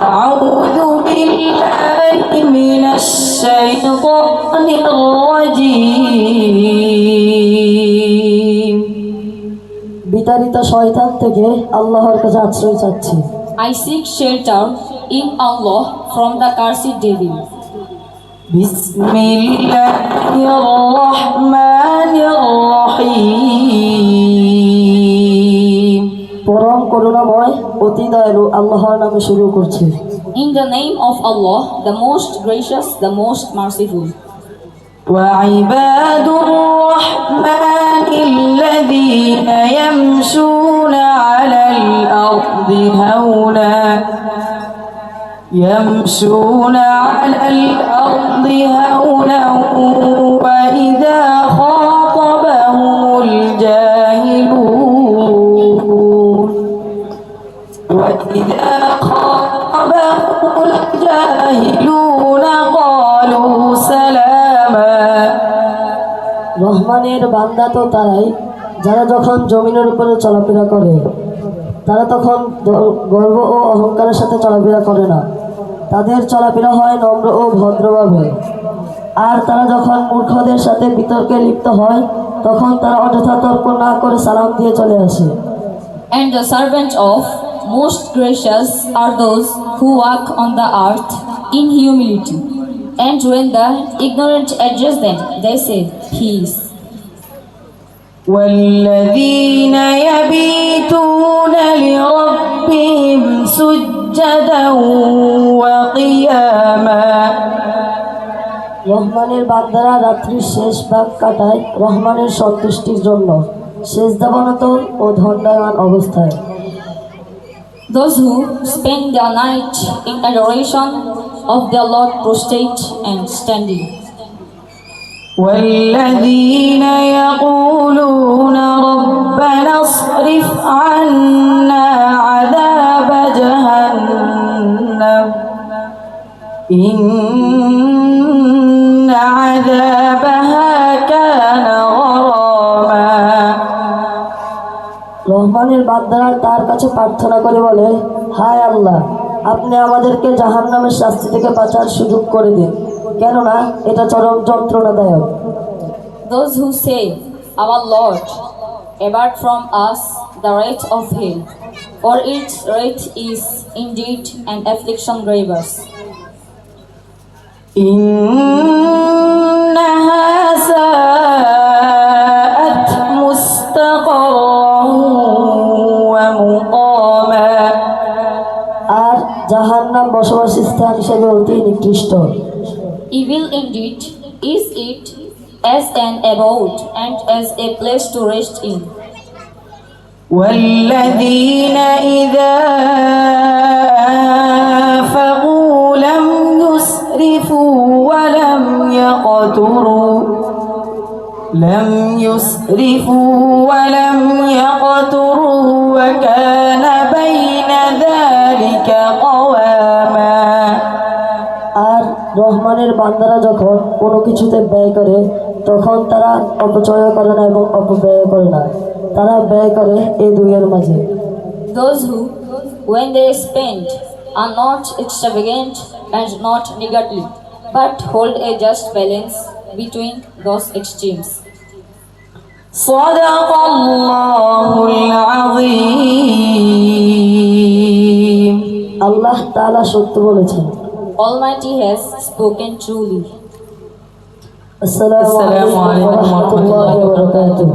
أعوذ بالله من الشيطان الرجيم বিতাড়িত শয়তান থেকে আল্লাহর কাছে আশ্রয় চাচ্ছি। I seek shelter in Allah from the cursed devil. بسم الله الرحمن الرحيم পরম করুণাময় অতি দয়ালু আল্লাহর নামে শুরু করছি। In the name of Allah, the most gracious, the most merciful. وعباد الرحمن الذين يمشون على الأرض هونا وإذا خاطبهم الجاهلون قالوا سلاما রহমানের বান্দা তো তারাই যারা যখন জমিনের উপরে চলাফেরা করে তারা তখন গর্ব ও অহংকারের সাথে চলাফেরা করে না, তাদের চলাফেরা হয় নম্র ও ভদ্রভাবে। আর তারা যখন মূর্খদের সাথে বিতর্কে লিপ্ত হয় তখন তারা অযথা তর্ক না করে সালাম দিয়ে চলে আসে। And the servants of most gracious are those who walk on the earth in humility. And when the ignorant address them, they say, peace. والذين يبيتون لربهم سجدا وقياما রহমানের বান্দারা রাত্রির শেষ ভাগ কাটায় রহমানের সন্তুষ্টির জন্য সেজদাবনত ও দণ্ডায়মান অবস্থায়। Those who spend their night in adoration of their Lord prostrate and standing. والذين يقولون ربنا اصرف عنا عذاب جهنم إن عذابها كان غراما রহমানের বান্দারা তার কাছে প্রার্থনা করে বলে, হায় আল্লাহ, আপনি আমাদেরকে জাহান্নামের শাস্তি থেকে বাঁচার সুযোগ করে দিন, কেননা এটা চরম যন্ত্রণাদায়ক। Those who say, our Lord, avert from us the wrath of hell, for its wrath is indeed an affliction grievous. إنها ساءت مستقرا ومقاما আর জাহান্নাম বসবাস স্থান হিসেবে অতি নিকৃষ্ট। Evil indeed is it as an abode and as a place to rest in. والذين إذا أنفقوا لم يسرفوا ولم يقتروا وكان بين ذلك قواما আর রহমানের বান্দারা যখন কোনো কিছুতে ব্যয় করে তখন তারা অপচয় করে না এবং অপব্যয় করে না, তারা ব্যয় করে এই দুইয়ের মাঝে। Those who, when they spend, are not extravagant and not niggardly, but hold a just balance between those extremes. صدق الله العظيم আল্লাহ তাআলা সত্য বলেছেন। Almighty has spoken truly. আসসালামু আলাইকুম ওয়া রাহমাতুল্লাহি ওয়া বারাকাতুহু।